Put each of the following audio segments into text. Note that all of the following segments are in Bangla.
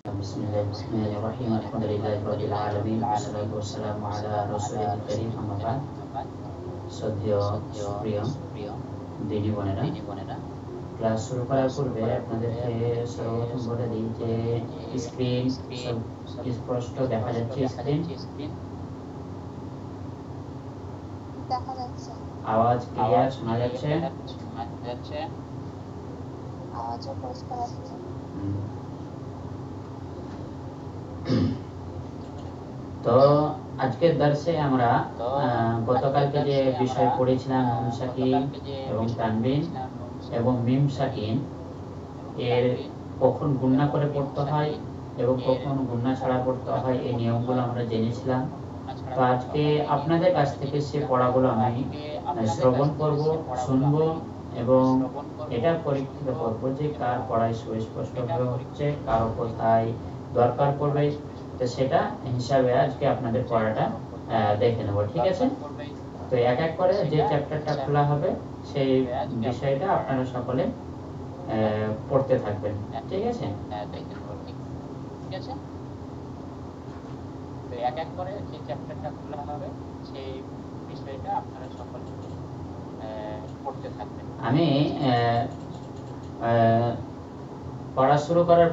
बिस्मिल्लाहिर्रहमानिर्रहीम अल्हम्दुलिल्लाहि रब्बिल आलामीन वस्सलातु वस्सालामु आला রাসূলিল কারীম আম্মা বা'দ। শ্রদ্ধেয় প্রিয় দিনী বোনেরা, ক্লাস শুরু করার পূর্বে আপনাদেরকে সর্বপ্রথম বলে দিই যে স্ক্রিন সব স্পষ্ট দেখা যাচ্ছে। স্ক্রিন দেখা যাচ্ছে, আওয়াজ ক্লিয়ার শোনা যাচ্ছে, আওয়াজও পরিষ্কার আসছে। তো আজকের দর্শে আমরা গতকালকে যে বিষয় পড়েছিলাম নুন সাকিন এবং তানবিন এবং মিম সাকিন এর কখন গুণনা করে পড়তে হয় এবং কখন গুণনা ছাড়া পড়তে হয়, এই নিয়মগুলো আমরা জেনেছিলাম। তো আজকে আপনাদের কাছ থেকে সে পড়াগুলো আমি শ্রবণ করব, শুনবো এবং এটা পরীক্ষিত করবো যে কার পড়ায় সুস্পষ্টভাবে হচ্ছে, কারো কোথায় দরকার পড়বে। তো সেটা হিসাবে আজকে আপনাদের পড়াটা দেখে নেব, ঠিক আছে? তো এক এক করে যে চ্যাপ্টারটা খোলা হবে সেই বিষয়টা আপনারা সকলে পড়তে থাকবেন, ঠিক আছে? তো এক এক করে যে চ্যাপ্টারটা খোলা হবে সেই বিষয়টা আপনারা সকলে পড়তে থাকবেন। আমি পড়া শুরু করার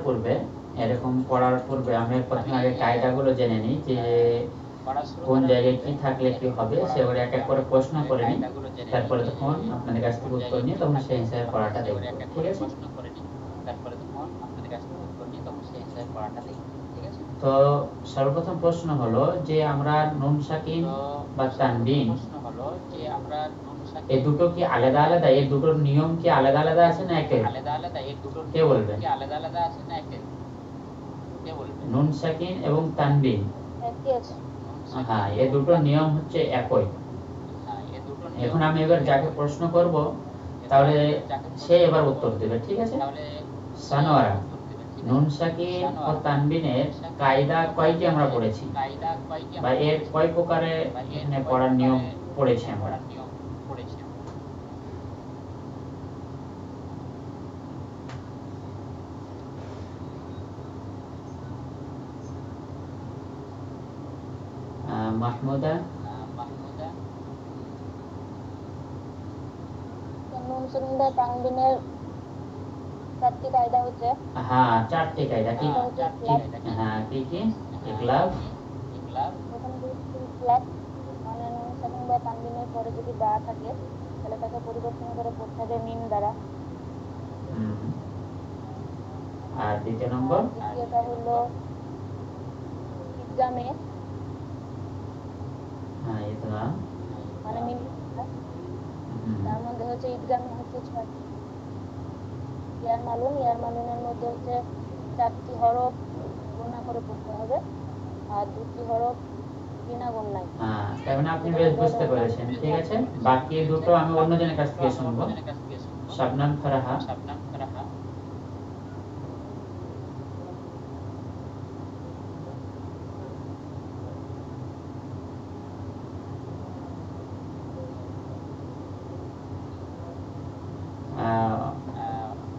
পূর্বে আমি প্রথমে আগে কায়দাগুলো জেনে নিই যে কোন জায়গায় কি থাকলে কি হবে, সেগুলো এক এক করে প্রশ্ন করে নিই, তারপরে তখন আপনাদের কাছ থেকে উত্তর নিয়ে তখন সেই হিসাবে পড়াটা দেখব, ঠিক আছে? তো সর্বপ্রথম প্রশ্ন হলো যে আমরা নুন সাকিন বা তানবিন এই দুটো কি আলাদা আলাদা, এই দুটোর নিয়ম কি আলাদা আলাদা আছে না একই? কে বলবে? নুন সাকিন এবং তানবিন, হ্যাঁ, এই দুটোর নিয়ম হচ্ছে একই। এখন আমি এবার যাকে প্রশ্ন করব তাহলে সে এবার উত্তর দেবে, ঠিক আছে? সানোয়ারা, নুন সাকিন ও তানবিনের কায়দা কয়টি আমরা পড়েছি বা এর কয় প্রকারে এখানে পড়ার নিয়ম পড়েছি আমরা? মাহমুদা, নুন সাকিন বা তানবিনের চারটি কায়দা হচ্ছে, হ্যাঁ চারটি কায়দা, কি? হ্যাঁ, কি কি? ইকলাব, প্রথম দুটি ইকলাব মানে নুন সাকিন বা তানবিনের পরে যদি বা থাকে তাহলে তাকে পরিবর্তন করে পড়তে হবে মিম দ্বারা। আর দ্বিতীয় নম্বর? দ্বিতীয়টা হলো ইদগামে, হ্যাঁ ইদগাম মানে মিম, তার মধ্যে হচ্ছে ইদগামে হচ্ছে 6টি, ইয়ার মালুনের মধ্যে হচ্ছে 4টি হরফ গুণা করে পড়তে হবে আর 2টি হরফ বিনা গুণনায়। হ্যাঁ, তার মানে আপনি বেশ বুঝতে পেরেছেন, ঠিক আছে? বাকি দুটো আমি অন্যজনের কাছ থেকে শুনবো। শাবনাম ফারাহা,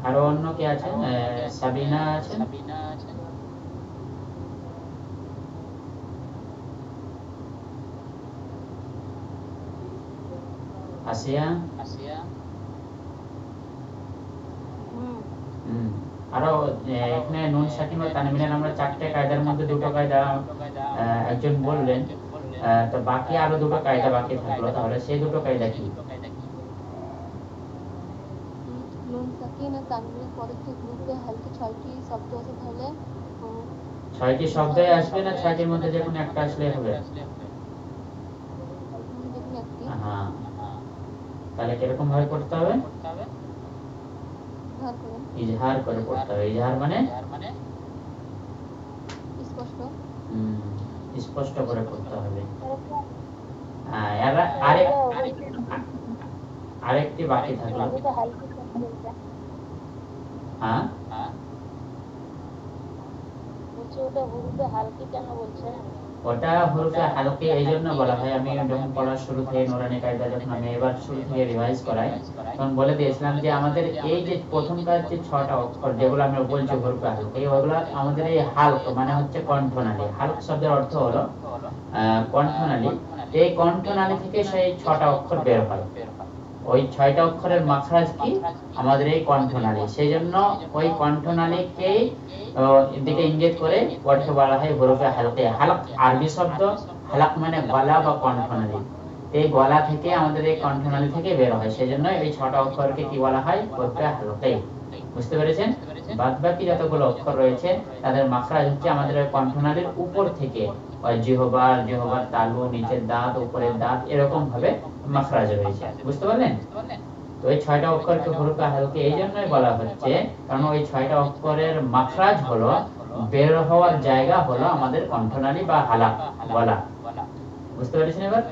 আরো অন্য কে আছেন? সাবিনা আছেন, আসিয়া, আরো এখানে নুন সাকিন ও তানবিনের আমরা 4টে কায়দার মধ্যে 2টো কায়দা একজন বললেন, তো বাকি আরো 2টো কায়দা বাকি থাকলো, তাহলে সেই 2টো কায়দা কি? নুন সাকিন আর তানবিনের পরের যে গ্রুপে হালকা 6টি শব্দ আছে তাহলে 6টি শব্দই আসবে না 6টির মধ্যে যে কোনো একটা আসলে হবে? হ্যাঁ, তাহলে কিরকম ভাবে পড়তে হবে? ইজহার করে পড়তে হবে। ইজহার মানে স্পষ্ট করে পড়তে হবে। আরেকটি বাকি থাকলো, হ্যাঁ ওটা হুরুফে হালকি কেন বলছেন? ওটা হরফে হালকি এই জন্য বলা হয়, আমি যখন পড়ার শুরু থেকে নুরানি কায়দা যখন আমি এবার শুরু থেকে রিভাইজ করাই তখন বলে দিয়েছিলাম যে আমাদের এই যে প্রথমকার যে 6টা অক্ষর যেগুলো আমরা বলছি হরফে হালকি, ওগুলো আমাদের এই হালক মানে হচ্ছে কণ্ঠনালী। হালক শব্দের অর্থ হলো কণ্ঠনালী। এই কণ্ঠনালী থেকে সেই 6টা অক্ষর বের হয়। ওই 6টা অক্ষরের মাখরাজ কি আমাদের এই কণ্ঠনালী, সেই জন্য ওই কণ্ঠনালীকেই দিকে ইঙ্গিত করে ওটাকে বলা হয় হরফে হালকে। হালক আরবি শব্দ, হালক মানে গলা বা কণ্ঠনালী। এই গলা থেকে আমাদের এই কণ্ঠনালী থেকে বের হয়, সেই জন্য এই 6টা অক্ষরকে কি বলা হয় হরফে হালকে। বুঝতে পেরেছেন? বাদ বাকি যতগুলো অক্ষর রয়েছে তাদের মাখরাজ হচ্ছে আমাদের ওই কণ্ঠনালীর উপর থেকে, ওই জিহবার তালু, নিচের দাঁত, উপরের দাঁত, এরকম ভাবে মাখরাজ রয়েছে। বুঝতে পারলেন? তো এই 6টা অক্ষরকে হরফে হালকে এই জন্যই বলা হচ্ছে কারণ ওই 6টা অক্ষরের মাখরাজ হলো, বের হওয়ার জায়গা হলো আমাদের কণ্ঠনালী বা হালাক, গলা। বুঝতে পেরেছেন এবার?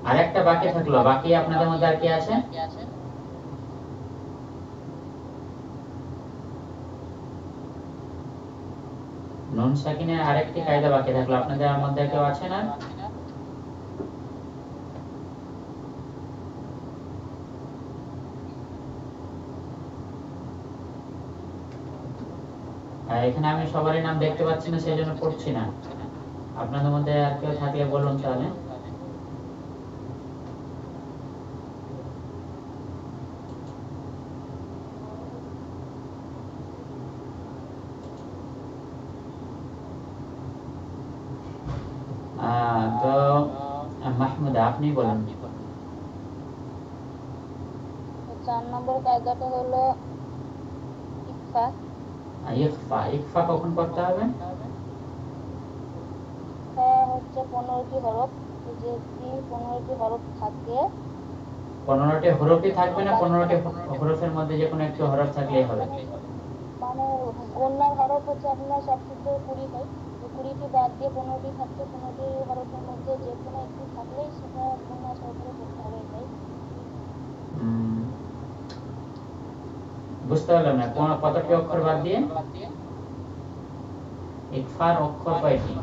আরেকটা বাকি থাকলো, বাকি আপনাদের মধ্যে আর কি আছে? নুন সাকিনের আরেকটি কায়দা বাকি থাকলো, আপনাদের মধ্যে কেউ আছে না? এখানে আমি সবারই নাম দেখতে পাচ্ছি না, সেই জন্য পড়ছি না। আপনাদের মধ্যে আর কেউ থাকলে বলুন তাহলে। তো মাহমুদা আপনি বলুন। 4 নম্বর কায়দাটা হলো ইকফা। ইকফা, ইকফা কখন করতে হবে? হচ্ছে 15টি হরফ, যদি 15টি হরফ থাকে। 15টি হরফই থাকবে না 15টি হরফের মধ্যে যে কোনো একটি হরফ থাকলেই হবে? মানে গণনার হরফ হচ্ছে আপনার সবকিছু 20 হয়, 20টি বাদ দিয়ে 15টি থাকছে, 15টি হরফের মধ্যে যে কোনো একটি থাকলেই সেটা গণনা সহকারে করতে হবে। এটাই বুঝতে পারলাম না, কতটি অক্ষর বাদ দিয়ে? ইকফার অক্ষর কয়টি?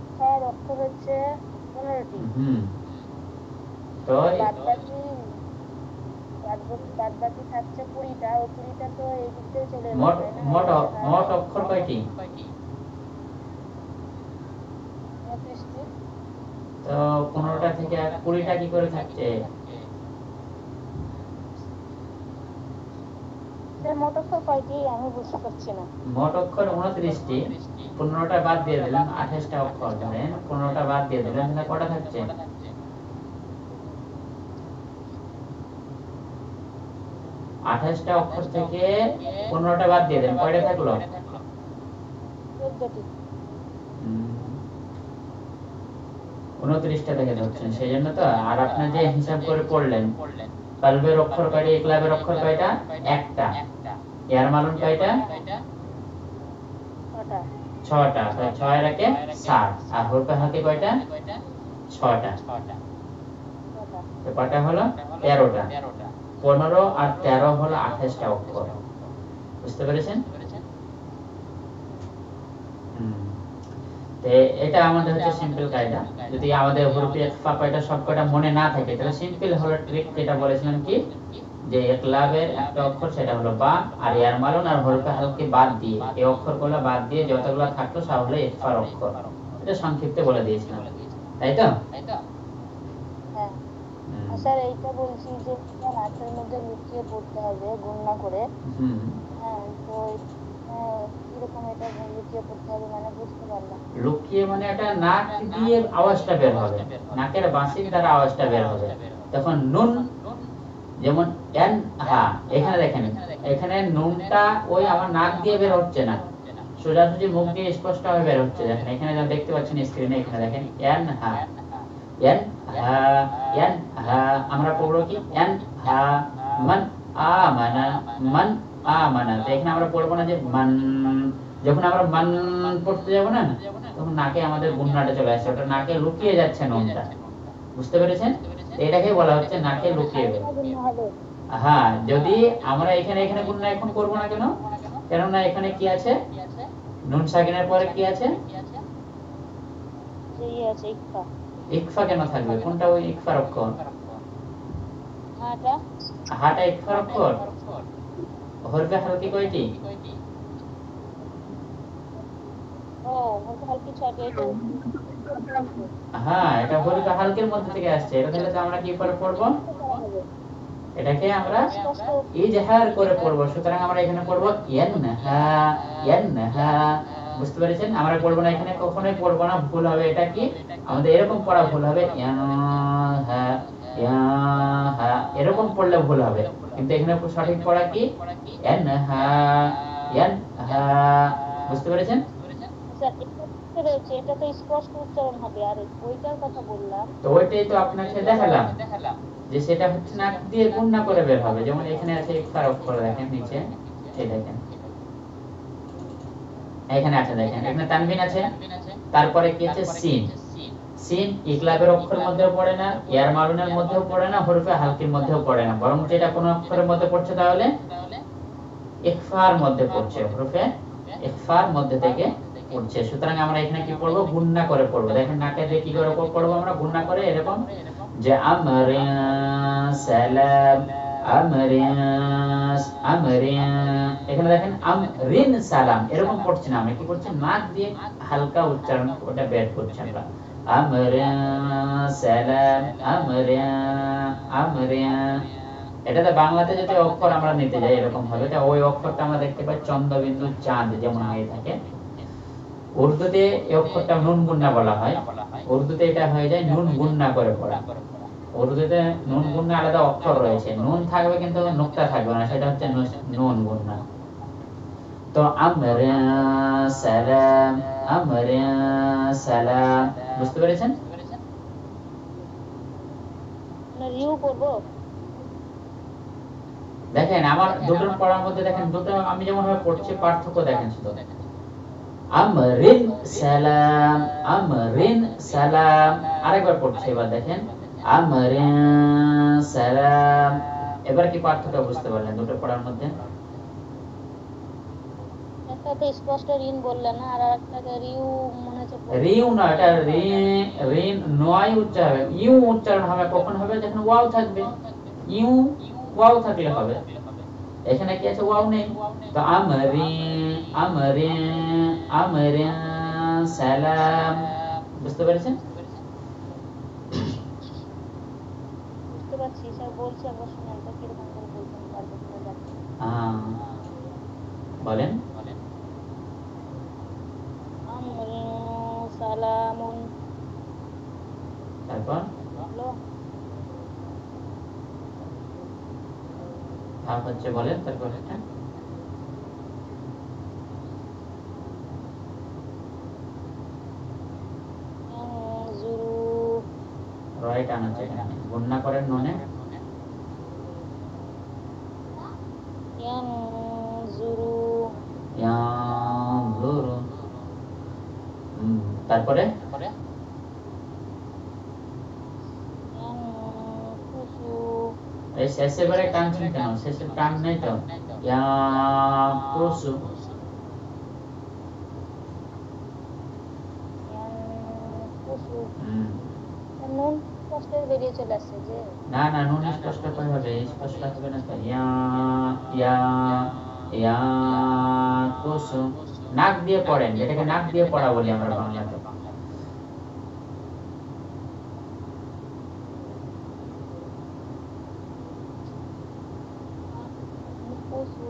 ইকফার অক্ষর হচ্ছে 15টি। তো বাদ বাকি থাকছে 20টা, ও 20টা তো এই দিক থেকে চলে মোট অক্ষর কয়টি? 29টি। তো 15টা থেকে 20টা কি করে থাকছে? মোট অক্ষর কয়টি আমি বুঝতে পারছি না। মোট অক্ষর 29টি, 15টা বাদ দিয়ে দিলাম, 28টা অক্ষর ধরেন, 15টা বাদ দিয়ে দিলাম, তাহলে কটা থাকছে? 28টা অক্ষর থেকে 15টা বাদ দিয়ে দেন, কয়টা থাকলো? 14টি। 29টা থেকে ধরছেন, সেই জন্য তো। আর আপনি যে হিসাব করে পড়লেন, কালবের অক্ষর কয়টা, ইকলাবের অক্ষর কয়টা? একটা। ইয়ার মালুন কয়টা? 6টা। তো 6 এর একে 7, আর হরফে হালকি কয়টা? 6টা। তো কয়টা হলো? 13টা। 15 আর 13 হলো 28টা অক্ষর। বুঝতে পেরেছেন? তো এটা আমাদের হচ্ছে সিম্পল কায়দা। যদি আমাদের হরফে ইকফা কয়টা সব কয়টা মনে না থাকে, তাহলে সিম্পল হলো ট্রিক যেটা বলেছিলাম কি, যে ইকলাবের একটা অক্ষর সেটা হলো বা, আর ইয়ার মালুন আর হরফে হালকি বাদ দিয়ে, এই অক্ষরগুলো বাদ দিয়ে যতগুলো থাকলো সব হলো ইকফার অক্ষর। এটা সংক্ষিপ্তে বলে দিয়েছিলাম, তাই তো? হ্যাঁ স্যার, এইটা বলছি যে নাকের মধ্যে লুকিয়ে পড়তে হবে গণনা করে। হ্যাঁ, তো এরকম এটা লুকিয়ে পড়তে হবে মানে বুঝতে পারলাম। লুকিয়ে মানে এটা নাক দিয়ে আওয়াজটা বের হবে, নাকের বাঁশির দ্বারা আওয়াজটা বের হবে। তখন নুন, যেমন এন হা, এখানে দেখেন, এখানে নুনটা ওই আমার নাক দিয়ে বের হচ্ছে না, সোজাসুজি মুখ দিয়ে স্পষ্ট ভাবে বের হচ্ছে। দেখেন এখানে যা দেখতে পাচ্ছেন স্ক্রিনে, এখানে দেখেন এন হা, এন হা, এন হা। আমরা পড়বো কি? এন হা মান আমানা, মান আমানা। তো এখানে আমরা পড়বো না যে মান। যখন আমরা মান পড়তে যাবো না, তখন নাকে আমাদের গুন্নাটা চলে আসছে, ওটা নাকে লুকিয়ে যাচ্ছে নুনটা। বুঝতে পেরেছেন? এটাকে বলা হচ্ছে নাকে লুকিয়ে বের। হ্যাঁ, যদি আমরা এখানে গুন্না এখন করবো না কেন? কেননা এখানে কি আছে, নুন সাকিনের পরে কি আছে, যে আছে ইকফা। ইকফা কেন থাকবে, কোনটা ওই ইকফার অক্ষর, হাটা হাটা ইকফার অক্ষর। হরফে হালকি কয়টি, ও হরফে হালকি 6টি। এটা হ্যাঁ এটা হরফে হালকের মধ্যে থেকে আসছে, এটা তাহলে তো আমরা কি করে পড়বো, এটাকে আমরা স্পষ্ট ইজহার করে পড়বো। সুতরাং আমরা এখানে পড়বো ইয়ানহা, ইয়ানহা, বুঝতে পেরেছেন? আমরা পড়বো না এখানে, কখনোই পড়বো না, ভুল হবে। এটা কি আমাদের এরকম পড়া ভুল হবে, ইয়ানহা, ইয়ানহা, এরকম পড়লে ভুল হবে। কিন্তু এখানে সঠিক পড়া কি ইয়ানহা, ইয়ানহা, বুঝতে পেরেছেন? স্যার এটা রয়েছে, এটা তো স্পষ্ট উচ্চারণ হবে। আর ওইটার কথা বললাম, তো ওইটাই তো আপনাকে দেখালাম যে সেটা হচ্ছে নাক দিয়ে গুণনা করে বের হবে। যেমন এখানে আছে ইকফার অক্ষর, দেখেন নিচে, এই দেখেন এখানে আছে, দেখেন এখানে তানবিন আছে, তারপরে কি আছে সিন। সিন ইকলাবের অক্ষরের মধ্যেও পড়ে না, ইয়ার মালুনের মধ্যেও পড়ে না, হরফে হালকির মধ্যেও পড়ে না, বরং যেটা কোন অক্ষরের মধ্যে পড়ছে তাহলে ইকফার মধ্যে পড়ছে, হরফে ইকফার মধ্যে থেকে পড়ছে। সুতরাং আমরা এখানে কি পড়বো, গুণনা করে পড়বো। দেখেন নাকে দিয়ে কি করে পড়বো আমরা, গুণনা করে, এরকম যে আমরিন সালাম, আমরিন, আমরিন, এখানে দেখেন আমরিন সালাম, এরকম পড়ছি না, আমরা কি করছি, নাক দিয়ে হালকা উচ্চারণ ওটা বের করছি আমরা, আমরিন সালাম, আমরিন, আমরিন। এটাতে বাংলাতে যদি অক্ষর আমরা নিতে যাই এরকম হবে, এটা ওই অক্ষরটা আমরা দেখতে পাই চন্দ্রবিন্দু চাঁদ যেমন হয়ে থাকে। উর্দুতে এই অক্ষরটা নুন গুন্না বলা হয়, উর্দুতে এটা হয়ে যায় নুন গুন্না করে পড়া। উর্দুতে নুন গুন্না আলাদা অক্ষর রয়েছে, নুন থাকবে কিন্তু নুক্তা থাকবে না, সেটা হচ্ছে নুন গুন্না। তো আমরিন সালাম, আমরিন সালাম, বুঝতে পেরেছেন? রিউ করব। দেখেন আমার দুটোর পড়ার মধ্যে দেখেন দুটো আমি যেমন ভাবে পড়ছি পার্থক্য দেখেন শুধু। আমরিন সালাম, আমরিন সালাম, আরেকবার পড়ছি এবার দেখেন আমরিন সালাম। এবার কি পার্থক্য বুঝতে পারলেন দুটো পড়ার মধ্যে? একটাতে স্পষ্ট রিন বললেন না, আর আরেকটাতে রিউ মনে হচ্ছে রিউ না, এটা রিন নয় উচ্চারণ হবে, ইউ উচ্চারণ হবে। কখন হবে, যখন ওয়াও থাকবে, ইউ ওয়াও থাকলে হবে। এখানে কি আছে, ওয়াও নেই। তো আমরিন, আমরিন, আমরিন সালাম, বুঝতে পেরেছেন? বুঝতে পারছি স্যার, বলছি আমরা শুনে এটা কিরকম করে বলতে পারবো কিনা জানি। বলেন আমরিন সালামুন, তারপর হলো ভাব হচ্ছে, বলেন তারপর এটা জুরু, রাইট আনছে, এখানে গুণনা করেন নুনে, ইয়ানজুরু, ইয়ানজুরু, তারপরে ইয়ানকুসু, এই শেষে বারে টানছেন কেন, শেষে টান নেই তো, ইয়াকুসু, ইয়ানকুসু। নুন স্পষ্ট বেরিয়ে চলে আসছে যে, না না নুন স্পষ্ট করে হবে, স্পষ্ট হবে না তো, ইয়া ইয়া ইয়াকুসু, নাক দিয়ে পড়েন, এটাকে নাক দিয়ে পড়া বলি আমরা বাংলাতে। কুসু।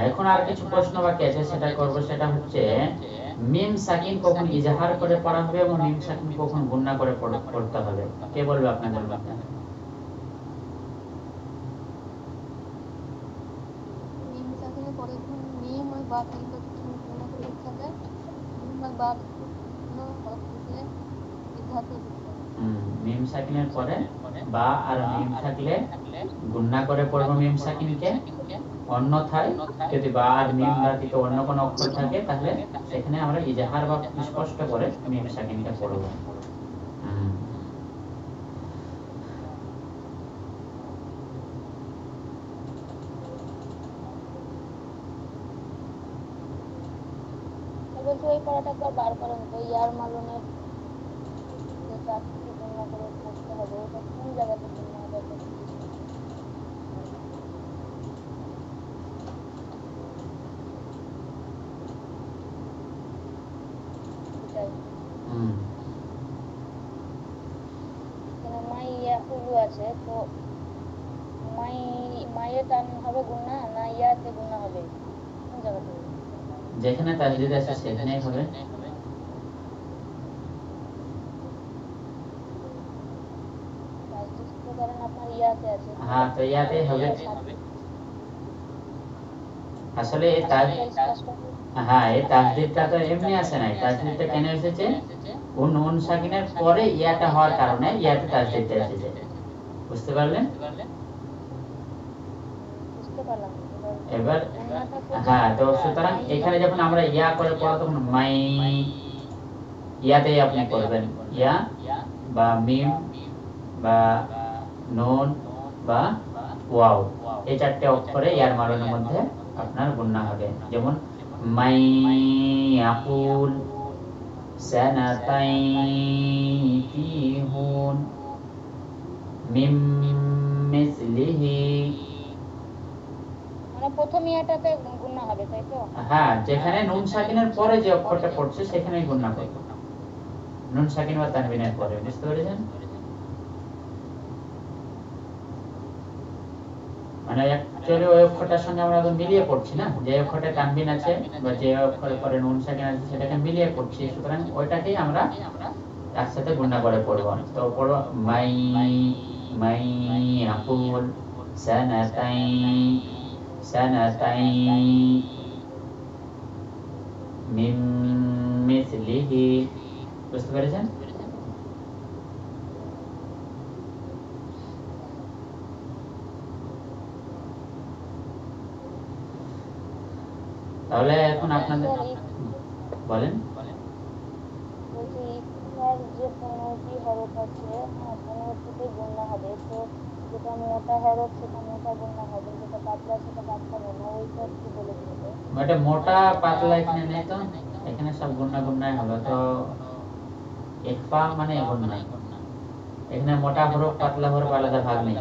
এখন আর কিছু প্রশ্ন বাকি আছে, সেটা করব। সেটা হচ্ছে মিম সাকিন কখন ইজাহার করে পড়া হবে এবং মিম সাকিন কখন গুণনা করে পড়তে হবে, কে বলবে আপনাদের মধ্যে? মিম সাকিনের পরে যখন মিম ওই বা তিনটা যখন গুণা করে লিখা যায়, মিম আর বা হরফ থেকে ধাতু যুক্ত হবে। মিম সাকিনের পরে বা আর মিম থাকলে গুণনা করে পড়বো মিম সাকিনকে, অন্যথায় যদি বা আর মিম ব্যতীত অন্য কোনো অক্ষর থাকে তাহলে সেখানে আমরা ইজাহার বা স্পষ্ট করে মিম সাকিনকে পড়বো। বলছি ওই পড়াটা একবার বার করেন তো, ইয়ার মালুনের যে চারটি গণনা করে পড়তে হবে ওটা কোন জায়গাতে গণনা হবে? এটাই। এখানে মাই ইয়াকুলু আছে, তো মাইয়ে টান হবে গুণা না ইয়াতে গুণা হবে, কোন জায়গাতে? যেখানে তাজদিদ আছে সেখানেই হবে। তাজদিদ তো কারণ আপনার ইয়াতে আছে। হ্যাঁ, তো ইয়াতেই হবে। আসলে এই তাজদিদটা তো এমনি আসে নাই, তাজদিদটা কেন এসেছে? নুন সাকিনের পরে ইয়াটা হওয়ার কারণে ইয়াতে তাজদিদটা এসেছে, বুঝতে পারলেন? বুঝতে পারলাম। এবার হ্যাঁ, তো সুতরাং এখানে যখন আমরা ইয়া করে পড়ো তখন মাই ইয়াতেই আপনি করবেন, ইয়া বা মিম বা নুন বা ওয়াও, এই চারটে অক্ষরে ইয়ার মালনের মধ্যে আপনার গুণনা হবে। যেমন মাই ইয়াকুল সানাতাইতিহুন মিম মিসলিহি। মানে প্রথম ইয়াটাতে গুণনা হবে, তাই তো? হ্যাঁ, যেখানে নুন সাকিনের পরে যে অক্ষরটা পড়ছে সেখানেই গুণনা করব, নুন সাকিন বা তানবিনের পরে, বুঝতে পেরেছেন? মানে অ্যাকচুয়ালি ওই অক্ষরটার সঙ্গে আমরা এখন মিলিয়ে পড়ছি না, যে অক্ষরটা তানবিন আছে বা যে অক্ষরের পরে নুন সাকিন আছে সেটাকে মিলিয়ে পড়ছি, সুতরাং ওইটাকেই আমরা একসাথে গুণনা করে পড়ব। তো পড়ব মাই মাই ইয়াকুল সানাতাই মিম মিসলিহি, বুঝতে পেরেছেন? তাহলে এখন আপনাদের বলেন। বলছি ইফতার যে 15টি হরফ আছে, হ্যাঁ 15টিতে গুণনা হবে, তো যেটা মোটা হরফ সেটা মোটা গুণনা হবে, যেটা পাতলা সেটা পাতলা গুণনা, ওইটা একটু বলে দিতে। এটা মোটা পাতলা এখানে নেই তো, এখানে সব গুণনা গুণনাই হবে। তো ইকফা মানে গুণনা, এখানে মোটা হরফ পাতলা হরফ আলাদা ভাগ নেই।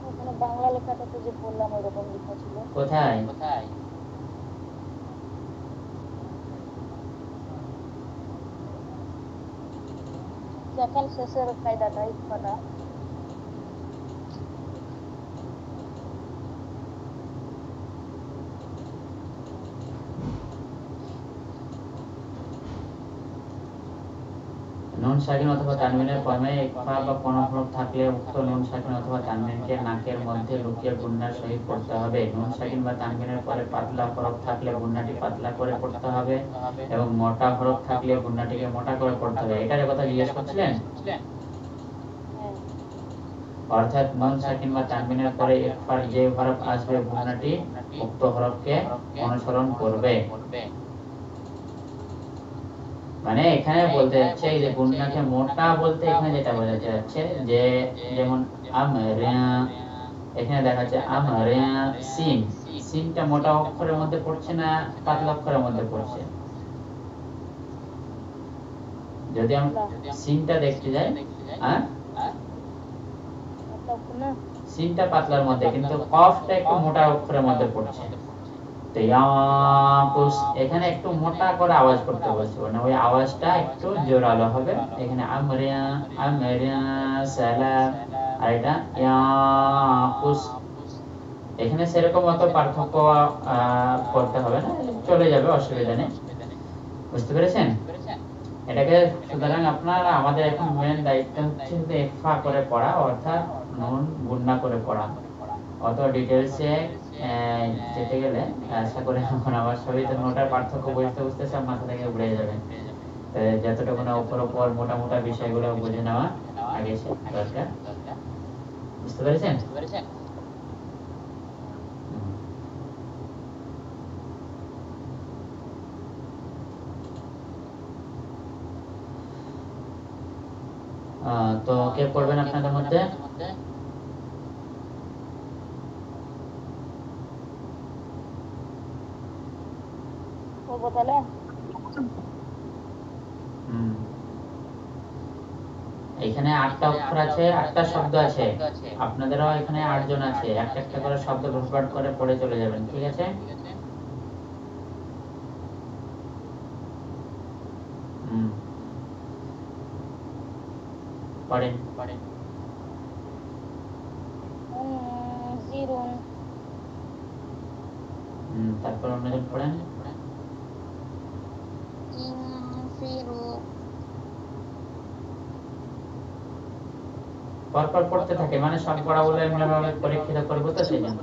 ওখানে বাংলা লেখাটাতে যে বললাম ওইরকম লেখা ছিল। কোথায়? সেকেন্ড শেষের কায়দাটা ইফতাটা। নুন সাকিন অথবা তানবিনের কর্মে ইকফা বা কোন হরফ থাকলে উক্ত নুন সাকিন অথবা তানবিনকে নাকের মধ্যে লুকিয়ে গুণনার সহিত পড়তে হবে। নুন সাকিন বা তানবিনের পরে পাতলা হরফ থাকলে গুণনাটি পাতলা করে পড়তে হবে এবং মোটা হরফ থাকলে গুণনাটিকে মোটা করে পড়তে হবে। এটার কথা জিজ্ঞেস করছিলেন? অর্থাৎ নুন সাকিন বা তানবিনের পরে ইকফার যে হরফ আসবে গুণনাটি উক্ত হরফকে অনুসরণ করবে। মানে এখানে বলতে যাচ্ছে যে গুণনাকে মোটা বলতে এখানে যেটা বোঝাতে যাচ্ছে যে যেমন আমরা, এখানে দেখা যাচ্ছে আমরা সিন, সিনটা মোটা অক্ষরের মধ্যে পড়ছে না পাতলা অক্ষরের মধ্যে পড়ছে? যদি আমরা সিনটা দেখতে যাই, সিনটা পাতলার মধ্যে, কিন্তু কফটা একটু মোটা অক্ষরের মধ্যে পড়ছে। তো ইয়াকুস এখানে একটু মোটা করে আওয়াজ করতে বলছে, মানে ওই আওয়াজটা একটু জোরালো হবে। এখানে আমরিয়া আমরিয়া সালাম, আর এটা ইয়াকুস, এখানে সেরকম অত পার্থক্য করতে হবে না, চলে যাবে, অসুবিধা নেই। বুঝতে পেরেছেন? এটাকে সুতরাং আপনারা আমাদের এখন মেন দায়িত্ব হচ্ছে যে ইকফা করে পড়া, অর্থাৎ নুন গুণনা করে পড়া। অত ডিটেইলসে যেতে গেলে আশা করি এখন আমার সবই তো নোটার পার্থক্য বুঝতে বুঝতে সব মাথা থেকে উড়ে যাবে। যতটুকু না উপর উপর মোটা মোটা বিষয়গুলো বুঝে নেওয়া আগে দরকার। বুঝতে পেরেছেন? তো কে পড়বেন আপনাদের মধ্যে? এখানে 8টা অক্ষর আছে, 8টা শব্দ আছে, আপনাদেরও এখানে 8 জন আছে, একটা একটা করে শব্দ ভটভট করে পড়ে চলে যাবেন, ঠিক আছে? পড়েন। তারপর অন্যজন পড়েন। পরপর পড়তে থাকে, মানে সব পড়া বলে এমনি ভাবে পরীক্ষিত করবো তো সেই জন্য।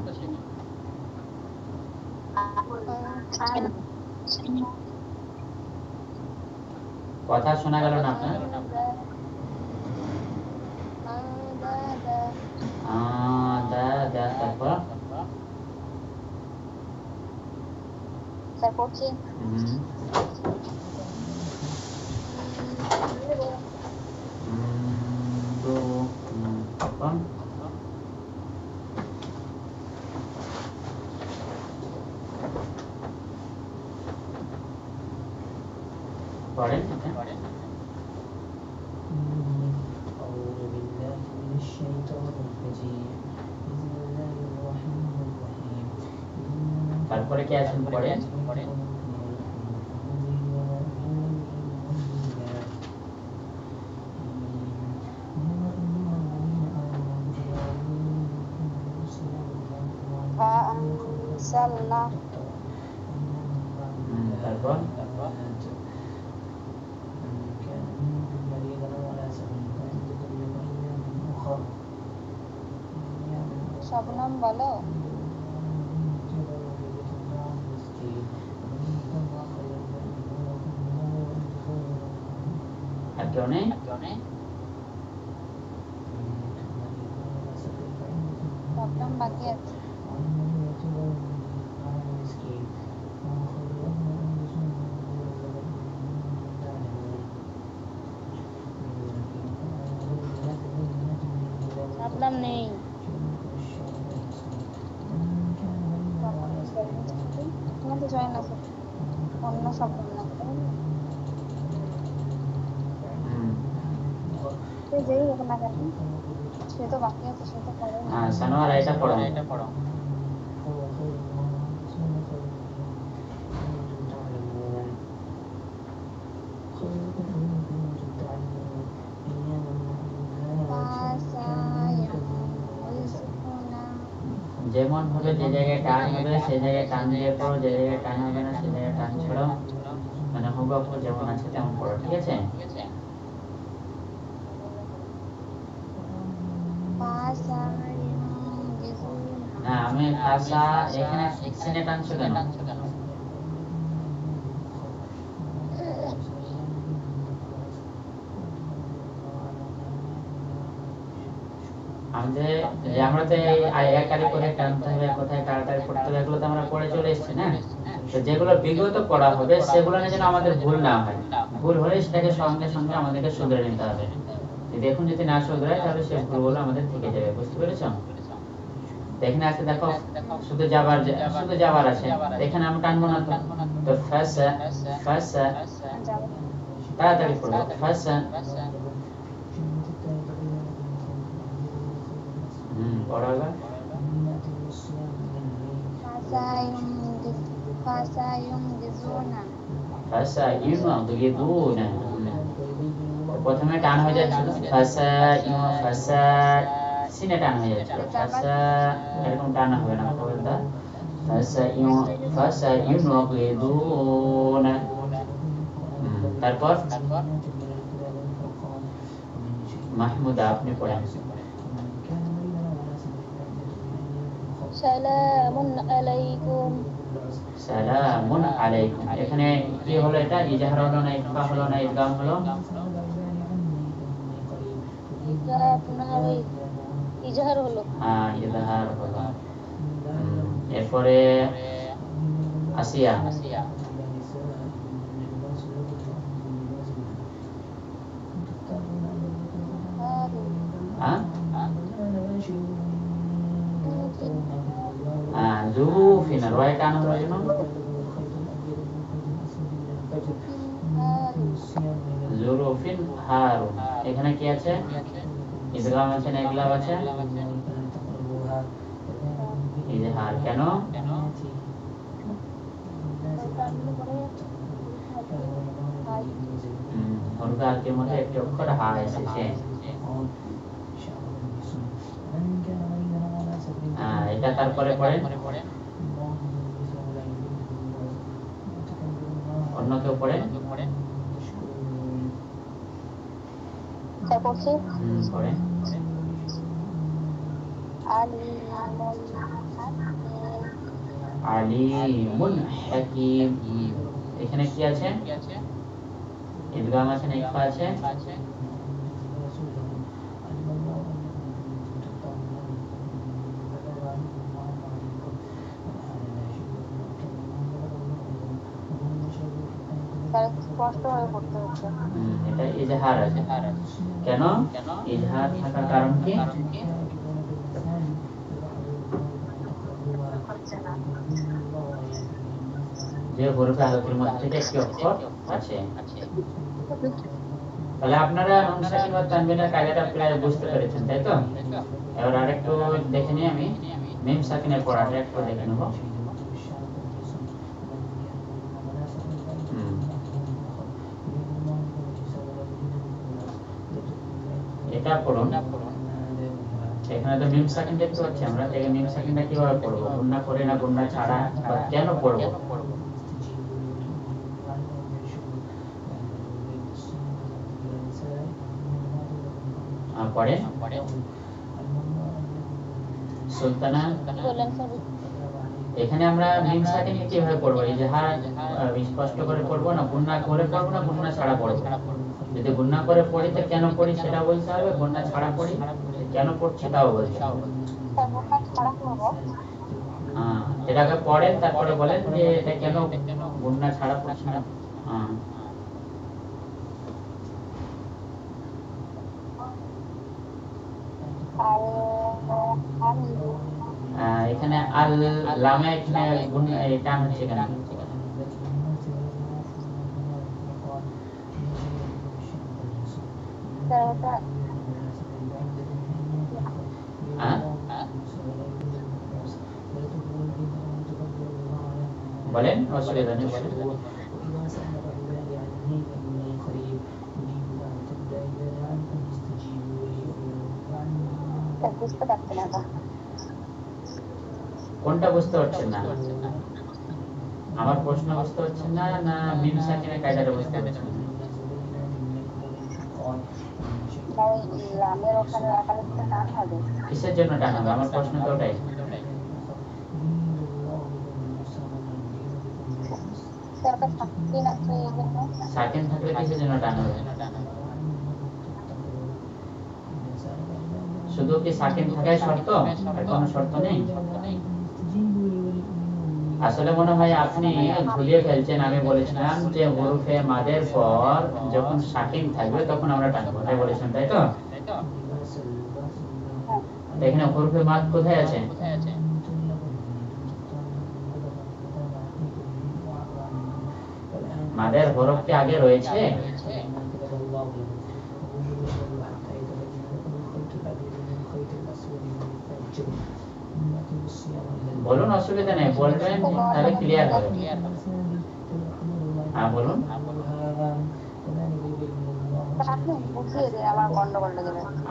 কথা শোনা গেল না আপনার? তারপর পড়ছি। পড়েন। তারপরে কি আছেন পড়েন। তারপর শবনম বলো। আর কেউ নেই? শবনম বাকি আছে। শবনম নেই। জয়েন আছে অন্য শবনম না। যেই হোক না কেন সে তো বাকি আছে, সে তো পড়ে। সানোয়ার এটা পড়ো। যেমন ভাবে যে জায়গায় টান হবে সেই জায়গায় টান দিয়ে পড়ো, যে জায়গায় টান হবে না সেই জায়গায় টান ছড়ো, মানে হুবহু যেমন আছে তেমন পড়ো, ঠিক আছে? না আমি ভাষা এখানে সিনে টানছো কেন? আমরা তো একারি করে টানতে হবে, কোথায় কারাটারি পড়তে হবে, এগুলো তো আমরা পড়ে চলে এসেছি না। তো যেগুলো বিগত পড়া হবে সেগুলো নিয়ে যেন আমাদের ভুল না হয়, ভুল হলে সেটাকে সঙ্গে সঙ্গে আমাদেরকে শুধরে নিতে হবে। দেখুন যদি না শুধরায় তাহলে সেই ভুলগুলো আমাদের থেকে যাবে, বুঝতে পেরেছ? এখানে আছে দেখো শুধু যাবার আছে, এখানে আমি টানবো না তো ফাসা ফাসা তাড়াতাড়ি পড়বো ফাসা। পড়া এবার প্রথমে টান হয়ে যাচ্ছিল ফাসা ফাসা, সিনে টান হয়ে যাচ্ছিল ফাসা, এরকম টান হবে না বলতে ফাসা ইউনগিদুনা। তারপর মাহমুদা আপনি পড়েন। সালামুন আলাইকুম। সালামুন আলাইকুম। এখানে কি হলো, এটা ইজহার হলো না ইখফা হলো না ইদগাম হলো? এটা আপনার ওই ইজহার হলো। হ্যাঁ, ইজহার হলো। এরপরে আসিয়া। হ্যাঁ, জুরুফিন রয় টান হলো কেন? জুরুফিন হারুন। এখানে কি আছে? ইদগাম আছে না ইকলাব আছে? ইজহার। কেন? হরফে আলকের মধ্যে একটি অক্ষর হা এসেছে। এটা তারপরে পড়েন, অন্য কেউ পড়েন? পড়েন। আলিমুন হাকিম। এখানে কি আছে? ইদগাম আছে না ইখফা আছে? এটা ইজহার আছে। কেন ইজহার থাকার কারণ কি? যে হরফে আলকের মধ্যে থেকে একটি অক্ষর আছে। তাহলে আপনারা নুন সাকিন ওয়া তানবিনের কায়দাটা প্রায় বুঝতে পেরেছেন, তাই তো? এবার আরেকটু দেখে নিই আমি মিম সাকিনের পড়াটা একটু দেখে নেব। এটা পড়ুন। এখানে তো মিম সাকিন দেখতে পাচ্ছি আমরা, তাই মিম সাকিনটা কিভাবে পড়বো? গুণনা করে না গুণনা ছাড়া, বা কেন পড়বো? পড়ে সুলতানা। এখানে আমরা মিম সাকিন কিভাবে পড়বো? ইজহার স্পষ্ট করে পড়বো না গুণনা করে পড়বো না গুণনা ছাড়া পড়বো? যদি গুণনা করে পড়ি তো কেন পড়ি সেটা বলতে হবে, গুণনা ছাড়া পড়ি কেন পড়ছি তাও বলতে হবে। এটাকে পড়েন, তারপরে বলেন যে এটা কেন গুণনা ছাড়া পড়ছি না। এখানে আল লামে এখানে টান হচ্ছে কেন? বলেন, অসুবিধা নেই, বলেন। কোনটা বুঝতে পারছেন না? আমার প্রশ্ন বুঝতে পারছেন না, না মিম সাকিনের কায়দাটা বুঝতে পারছেন না? কিসের জন্য টান হবে? আমার প্রশ্ন তো ওটাই। সাকিন থাকলে কিসের জন্য টান হবে? শুধু কি সাকিন থাকাই শর্ত, আর কোনো শর্ত নেই? আসলে মনে হয় আপনি ভুলিয়ে ফেলছেন। আমি বলেছিলাম যে হরফে মাদের পর যখন সাকিন থাকবে তখন আমরা টানবো, তাই বলেছেন, তাই তো? এখানে হরফে মাদ কোথায় আছে? মাদের হরফ কি আগে রয়েছে? বলুন, অসুবিধা নেই, বলবেন তাহলে ক্লিয়ার হবে। হ্যাঁ বলুন।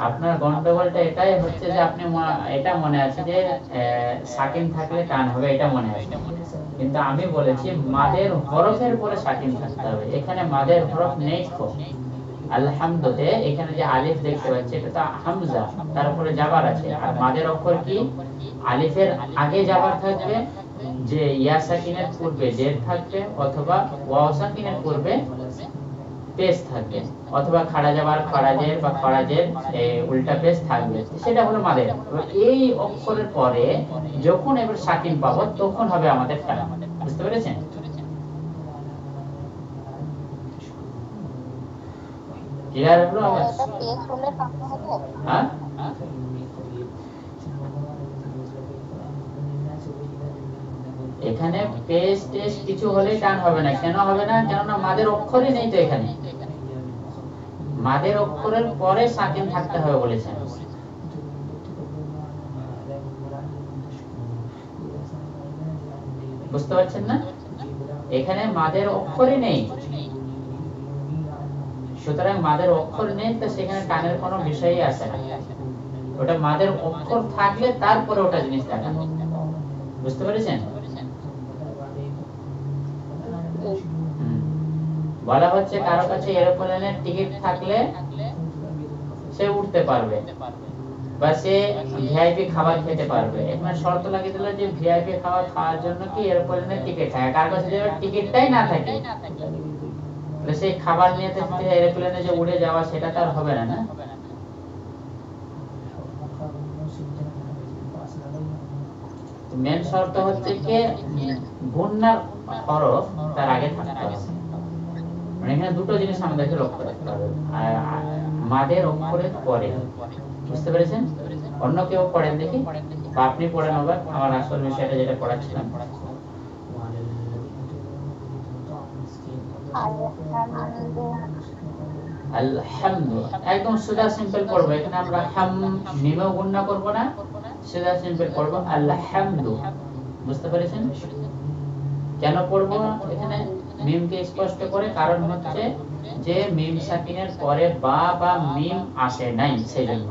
আপনার গন্ডগোলটা এটাই হচ্ছে যে আপনি এটা মনে আছে যে সাকিন থাকলে টান হবে, এটা মনে আছে, কিন্তু আমি বলেছি মাদের হরফের পরে সাকিন থাকতে হবে। এখানে মাদের হরফ নেই তো, আলহামদুতে এখানে যে আলিফ দেখতে পাচ্ছি এটা তো হামজা, তার উপরে জাবার আছে। আর মাদের অক্ষর কি? আলিফের আগে জাবার থাকবে, যে ইয়া সাকিনের পূর্বে জের থাকবে, অথবা ওয়াও সাকিনের পূর্বে পেশ থাকবে, অথবা খাড়া জাবার খাড়া জের বা খাড়া জের উল্টা পেশ থাকবে, সেটা হলো মাদের। এই অক্ষরের পরে যখন এবার সাকিন পাবো তখন হবে আমাদের খেলা। বুঝতে পেরেছেন? ক্লিয়ার হলো আবার? এটা পেশ হলে কাটতে হবে। হ্যাঁ, এখানে পেশ টেশ কিছু হলেই টান হবে না। কেন হবে না? কেননা মাদের অক্ষরই নেই তো এখানে। মাদের অক্ষরের পরে সাকিন থাকতে হবে বলেছেন। বুঝতে পারছেন না? এখানে মাদের অক্ষরই নেই, সুতরাং মাদের অক্ষর নেই, তো সেখানে টানের কোনো বিষয়ই আসে না। ওটা মাদের অক্ষর থাকলে তারপরে ওটা জিনিস দেখা। বুঝতে পেরেছেন? বলা হচ্ছে কারো কাছে এরোপ্লেনের টিকিট থাকলে সে উঠতে পারবে বা সে ভিআইপি খাবার খেতে পারবে। এখানে শর্ত লাগিয়ে দিল যে ভিআইপি খাবার খাওয়ার জন্য কি এরোপ্লেনের টিকিট থাকে। কার কাছে যে টিকিটটাই না থাকে, সেই খাবার নিয়ে এরোপ্লেনে যে উড়ে যাওয়া সেটা তার হবে না। না, মেন শর্ত হচ্ছে কি গুণনার হরফ তার আগে থাকতে হবে। মানে এখানে দুটো জিনিস আমাদেরকে লক্ষ্য রাখতে হবে, মাদের অক্ষরের পরে। বুঝতে পেরেছেন? অন্য কেউ পড়েন দেখি, বা আপনি পড়েন আবার আমার আসল বিষয়টা যেটা পড়াচ্ছিলাম। আলহামদু একদম সুদা সিম্পল পড়বো। এখানে আমরা হাম মিমেও গুণনা করব না, সুদা সিম্পল পড়বো আলহামদু। বুঝতে পেরেছেন? কেন পড়বো এখানে মিমকে স্পষ্ট করে? কারণ হচ্ছে যে মিম সাকিনের পরে বা বা মিম আসে নাই, সেই জন্য।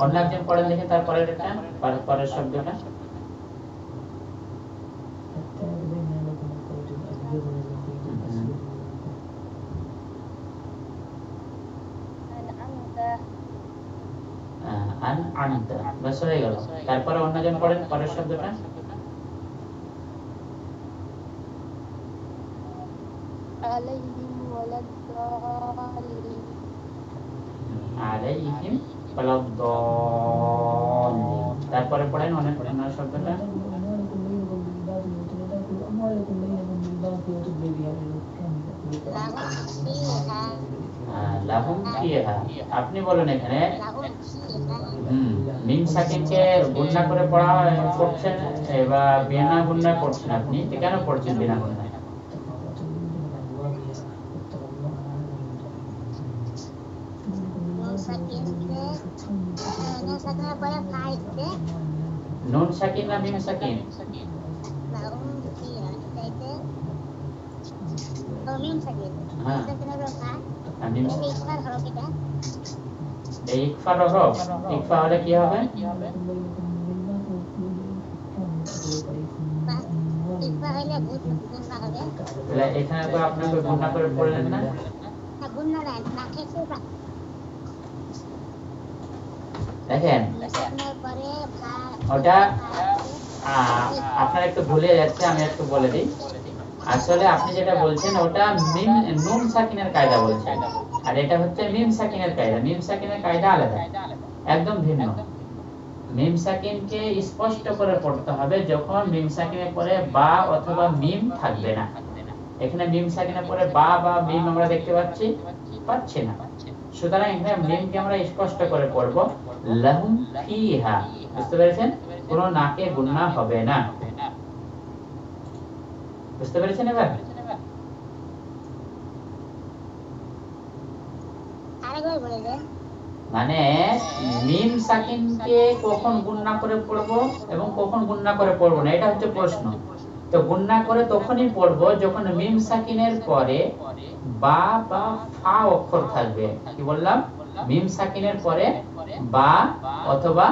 অন্য একজন পড়েন দেখে তারপরে পরের শব্দটা। আনআমতা বাস হয়ে গেল। তারপরে অন্যজন পড়েন পরের শব্দটা। আলাইহিম ওয়ালাদ-দালিন। আলাইহিম ওয়ালাদ-দালিন। তারপরে পড়েন অন্য শব্দটা। লাহুম ফিহা। আপনি বলেন এখানে মিম সাকিনকে গুণনা করে পড়ছেন বা বিনা গুণনা পড়ছেন। আপনি কেন পড়ছেন বিনা গুণনা? নুন সাকিন না মিম সাকিন? হ্যাঁ, এই ইকফা হরফ। ইকফা হলে কি হবে? এখানে তো আপনাকে গুণনা করে পড়লেন না। দেখেন ওটা আপনার একটু ভুলে যাচ্ছে, আমি একটু বলে দিই। আসলে আপনি যেটা বলছেন ওটা মিম নুন সাকিনের কায়দা বলছেন, আর এটা হচ্ছে মিম সাকিনের কায়দা। মিম সাকিনের কায়দা আলাদা, একদম ভিন্ন। মিম সাকিনকে স্পষ্ট করে পড়তে হবে যখন মিম সাকিনের পরে বা অথবা মিম থাকবে না। এখানে মিম সাকিনের পরে বা বা মিম আমরা দেখতে পাচ্ছি না। সুতরাং এখানে মিমকে আমরা স্পষ্ট করে পড়ব লাহুম ফিহা। বুঝতে পেরেছেন? কোনো নাকে গুণনা হবে না। বুঝতে পেরেছেন এবার? মানে মিম সাকিনকে কখন গুণনা করে পড়বো এবং কখন গুণনা করে পড়বো না, এটা হচ্ছে প্রশ্ন। তো গুণনা করে তখনই পড়বো যখন মিম সাকিনের পরে বা বা ফা অক্ষর থাকবে। কি বললাম? মিম সাকিনের পরে বা অথবা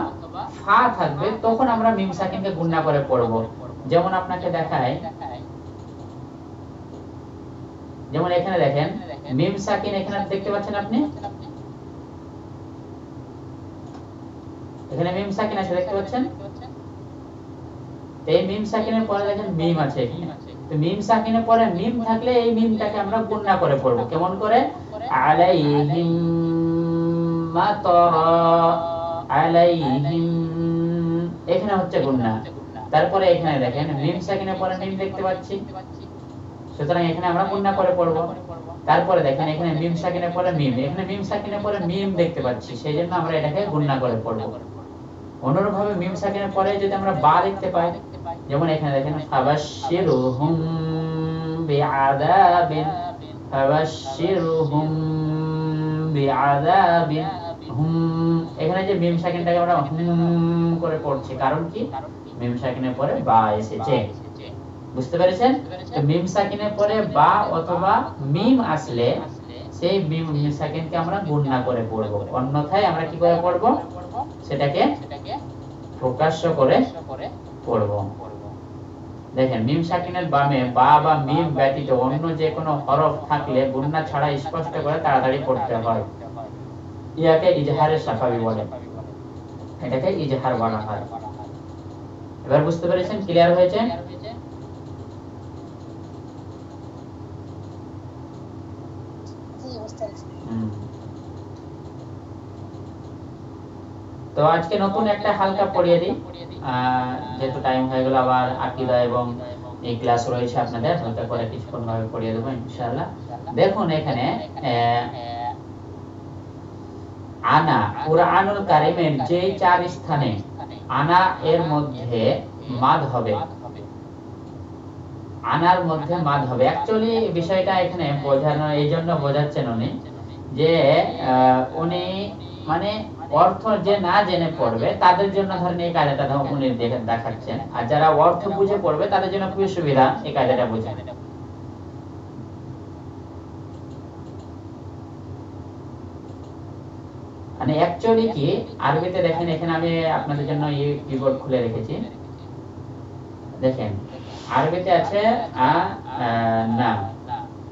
ফা থাকবে, তখন আমরা মিম সাকিনকে গুণনা করে পড়বো। যেমন আপনাকে দেখায় যেমন এখানে দেখেন মিম সাকিন এখানে দেখতে পাচ্ছেন আপনি, এখানে মিম সাকিন আছে দেখতে পাচ্ছেন। এই মিম সাকিনের পরে দেখেন মিম আছে এখানে, তো মিম সাকিনের পরে মিম থাকলে এই মিমটাকে আমরা গুণনা করে পড়ব। কেমন করে? আলাইহিম মাতারা, আলাইহিম, এখানে হচ্ছে গুণনা। তারপরে এখানে দেখেন মিম সাকিনের পরে মিম দেখতে পাচ্ছি, সুতরাং এখানে আমরা গুণনা করে পড়ব। তারপরে দেখেন এখানে মিম সাকিনের পরে মিম, এখানে মিম সাকিনের পরে মিম দেখতে পাচ্ছি, সেইজন্য আমরা এটাকে গুণনা করে পড়ব। অনুরূপভাবে মিম সাকিনের পরে যদি আমরা বা দেখতে পাই, যেমন এখানে দেখেন ফাবাশশিরহুম বিআযাবিন, ফাবাশশিরহুম বিআযাবিন, হুম, এখানে যে মিম সাকিনটাকে আমরা হুম করে পড়ছি, কারণ কি? মিম সাকিনের পরে বা এসেছে। বুঝতে পেরেছেন? তো মিম সাকিনের পরে বা অথবা মিম আসলে সেই মিম সাকিনকে আমরা গুণনা করে পড়ব, অন্যথায় আমরা কি করে পড়ব? সেটাকে প্রকাশ্য করে পড়ব। দেখেন মিম সাকিনের বামে বা বা মিম ব্যতীত অন্য যে কোনো হরফ থাকলে গুণনা ছাড়া স্পষ্ট করে তাড়াতাড়ি পড়তে হয়। ইয়াকে ইজহারের শাফাবি বলে, এটাকে ইজহার বলা হয়। এবার বুঝতে পেরেছেন? ক্লিয়ার হয়েছে? তো আজকে নতুন একটা হালকা পড়িয়ে দিই, যেহেতু টাইম হয়ে গেল, আবার আকীদা এবং এই ক্লাস রয়েছে আপনাদের, হালকা করে কিছুক্ষণ ভাবে পড়িয়ে দেবো ইনশাআল্লাহ। দেখুন এখানে আনা, কুরআনুল কারীমের যে 4 স্থানে আনা এর মধ্যে মাদ হবে, আনার মধ্যে মাদ হবে। অ্যাকচুয়ালি বিষয়টা এখানে বোঝানো, এই জন্য বোঝাচ্ছেন উনি যে উনি মানে অর্থ যে না জেনে পড়বে তাদের জন্য ধরেন এই কায়দাটা উনি দেখাচ্ছেন, আর যারা অর্থ বুঝে পড়বে তাদের জন্য খুবই সুবিধা এই কায়দাটা বোঝা। মানে অ্যাকচুয়ালি কি আরবিতে দেখেন, এখানে আমি আপনাদের জন্য এই কিবোর্ড খুলে রেখেছি, দেখেন আরবিতে আছে না,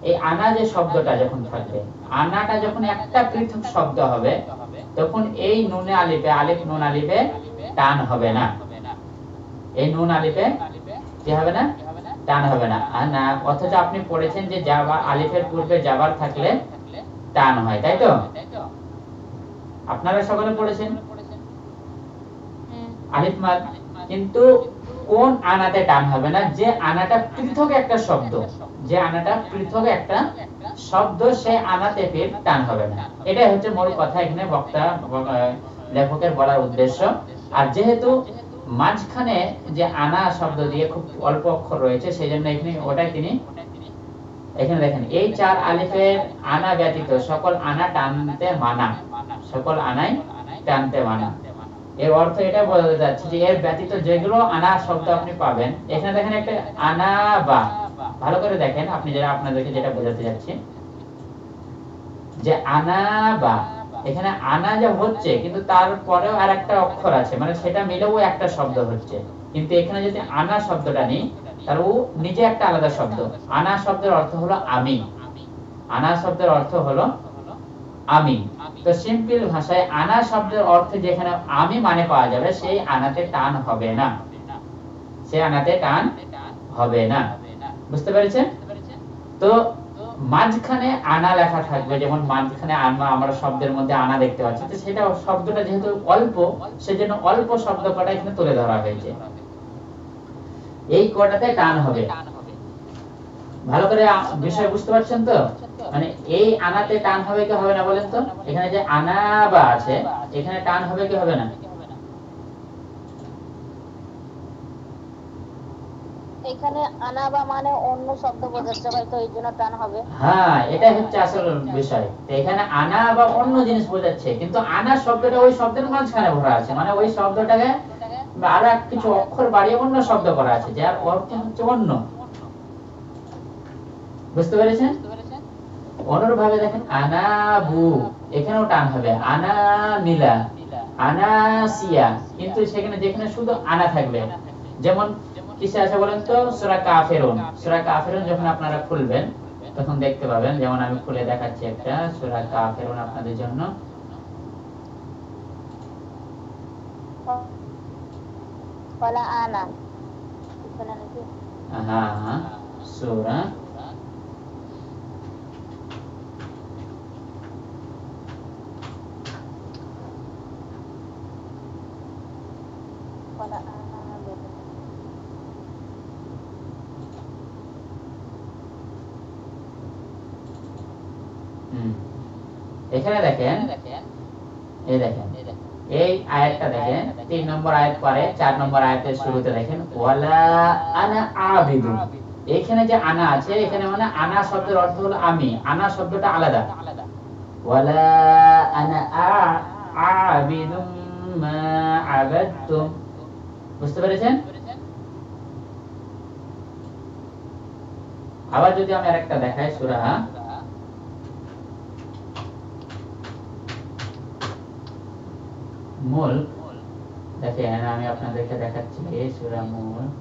এই আনা যে শব্দটা যখন থাকবে, আনাটা যখন একটা পৃথক শব্দ হবে তখন এই নুনে আলিফে, আলিফ নুন আলিফে টান হবে না, এই নুন আলিফে কি হবে না? টান হবে না। আনা, অথচ আপনি পড়েছেন যে জাবা, আলিফের পূর্বে জাবার থাকলে টান হয়, তাই তো? আপনারা সকলে পড়েছেন আলিফ মাদ, কিন্তু কোন আনাতে টান হবে না? যে আনাটা পৃথক একটা শব্দ, যে আনাটা পৃথক একটা শব্দ, সেই আনাতে ফির টান হবে না। এটাই হচ্ছে মূল কথা এখানে বক্তা লেখকের বলার উদ্দেশ্য। আর যেহেতু মাঝখানে যে আনা শব্দ দিয়ে খুব অল্প অক্ষর রয়েছে, সেই জন্য এখানে ওটাই তিনি এখানে দেখেন এই 4 আলিফের আনা ব্যতীত সকল আনা টানতে মানা, সকল আনাই টানতে মানা। এর অর্থ এটা বোঝাতে যাচ্ছে যে এর ব্যতীত যেগুলো আনা শব্দ আপনি পাবেন, এখানে দেখেন একটা আনা বা, ভালো করে দেখেন আপনি, যারা আপনাদেরকে যেটা বোঝাতে যাচ্ছি যে আনা বা, এখানে আনা যা হচ্ছে কিন্তু তারপরেও আর একটা অক্ষর আছে, মানে সেটা মিলেও একটা শব্দ হচ্ছে। কিন্তু এখানে যদি আনা শব্দটা নেই, তার ও নিজে একটা আলাদা শব্দ। আনা শব্দের অর্থ হলো আমি, আনা শব্দের অর্থ হলো আমি। তো সিম্পল ভাষায় আনা শব্দের অর্থে যেখানে আমি মানে পাওয়া যাবে, সেই আনাতে টান হবে না, সেই আনাতে টান হবে না। বুঝতে পেরেছেন? তো মাঝখানে আনা লেখা থাকবে, যেমন মাঝখানে আমরা শব্দের মধ্যে আনা দেখতে পাচ্ছি, তো সেটা শব্দটা যেহেতু অল্প, সেজন্য অল্প শব্দ কটা এখানে তুলে ধরা হয়েছে, এই কটাতে টান হবে। ভালো করে বিষয় বুঝতে পারছেন তো? মানে এই আনাতে টান হবে কি হবে না বলেন তো? এখানে যে আনা বা আছে, এখানে টান হবে কি হবে না? এখানে আনা বা মানে অন্য শব্দ বোঝাচ্ছে, হয়তো এই জন্য টান হবে। হ্যাঁ, এটাই হচ্ছে আসল বিষয়। তো এখানে আনা বা অন্য জিনিস বোঝাচ্ছে, কিন্তু আনা শব্দটা ওই শব্দের মাঝখানে ভরা আছে, মানে ওই শব্দটাকে আর কিছু অক্ষর বাড়িয়ে অন্য শব্দ করা আছে, যার অর্থ হচ্ছে অন্য। বুঝতে পেরেছেন? অনুরূপভাবে দেখেন আনাবু, এখানেও টান হবে, আনা মিলা, আনাসিয়া, কিন্তু সেখানে যেখানে শুধু আনা থাকবে, যেমন কিসে আছে বলেন তো? সূরা কাফিরুন, সূরা কাফিরুন যখন আপনারা খুলবেন, তখন দেখতে পাবেন। যেমন আমি খুলে দেখাচ্ছি একটা সূরা কাফিরুন আপনাদের জন্য। ওয়ালা আনা এখানে নাকি হ্যাঁ, সূরা ওয়ালা আনা বেদনা। এখানে দেখেন, এই দেখেন এই আয়াতটা দেখেন, 3 নম্বর আয়াত পরে 4 নম্বর আয়াতের শুরুতে দেখেন ওয়ালা আনা আবিদু। এখানে যে আনা আছে, এখানে মানে আনা শব্দের অর্থ হলো আমি, আনা শব্দটা আলাদা। ওয়ালা আনা আবিদুম মা আবাদতুম, বুঝতে পেরেছেন? আবার যদি আমি আরেকটা দেখাই সূরা মুলক, দেখেন আমি আপনাদেরকে দেখাচ্ছি সূরা মুলক।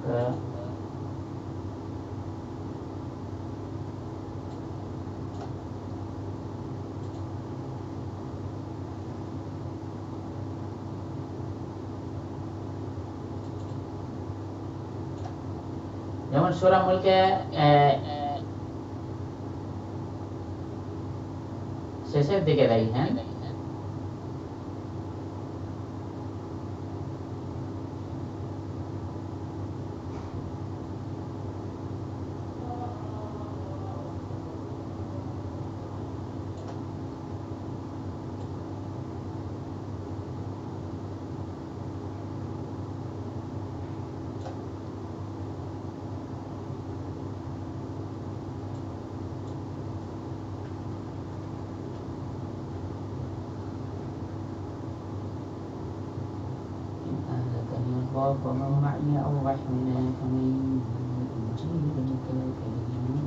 যেমন সূরা মুলকে শেষের দিকে দেখেন وما معي أو رحمنا فمن يجيب الكافرين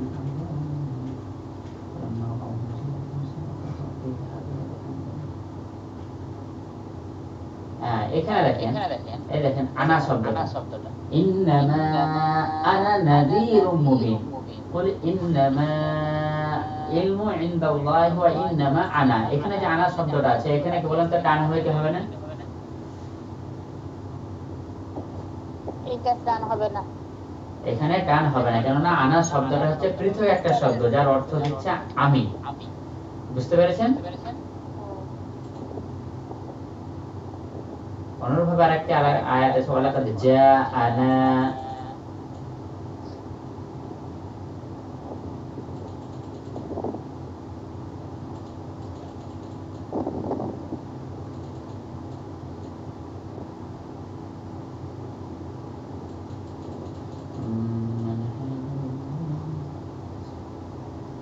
فلما رأوا এখানে দেখেন, এই দেখেন আনা শব্দটা, ইন্নামা আনা নাযীরুম মুবিন, কুল ইন্নামা ইলমু ইনদাল্লাহি ওয়া ইন্নামা আনা। এখানে যে আনা শব্দটা আছে, এখানে কি বলেন তো টান হলে কি হবে না? টান হবে না, এখানে টান হবে না, কেননা আনা শব্দটা হচ্ছে পৃথক একটা শব্দ যার অর্থ হচ্ছে আমি, বুঝতে পেরেছেন? অনুরূপভাবে আরেকটি আয়াত আছে ওয়ালাকাদ জাআনা,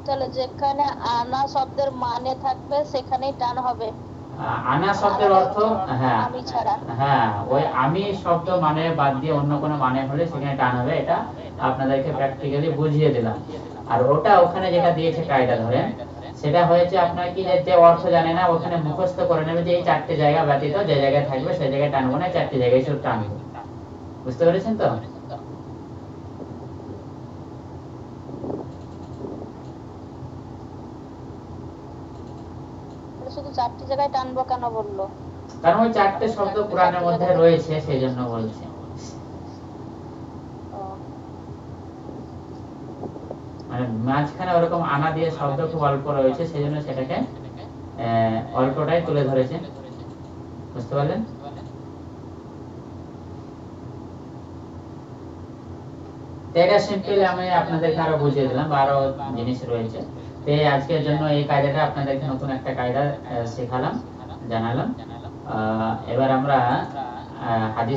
তাহলে যেখানে আনা শব্দের মানে থাকবে সেখানেই টান হবে। আনা শব্দের অর্থ আমি ছাড়া, ওই আমি শব্দ মানে বাদ দিয়ে অন্য কোনো মানে হলে সেখানে টান হবে। এটা আপনাদেরকে প্র্যাকটিক্যালি বুঝিয়ে দিলাম। আর ওটা ওখানে যেটা দিয়েছে কায়দা ধরেন, সেটা হয়েছে আপনার কি যে অর্থ জানে না ওখানে মুখস্থ করে নেবে যে এই 4টে জায়গা ব্যতীত যে জায়গায় থাকবে সেই জায়গায় টানবো না, 4টে জায়গায় শুধু টানবো। বুঝতে পেরেছেন তো? শুধু 4টি জায়গায় টানবো কেন বললো? কারণ ওই 4টে শব্দ কোরআনের মধ্যে রয়েছে, সেই জন্য বলছে। মানে মাঝখানে ওরকম আনা দিয়ে শব্দ খুব অল্প রয়েছে, সেই জন্য সেটাকে অল্পটাই তুলে ধরেছে। বুঝতে পারলেন? এটা সিম্পল আমি আপনাদেরকে আরো বুঝিয়ে দিলাম, আরো জিনিস রয়েছে। তো আজকের জন্য এই কায়দাটা আপনাদেরকে নতুন একটা কায়দা শেখালাম, জানালাম। এবার আমরা হাদিস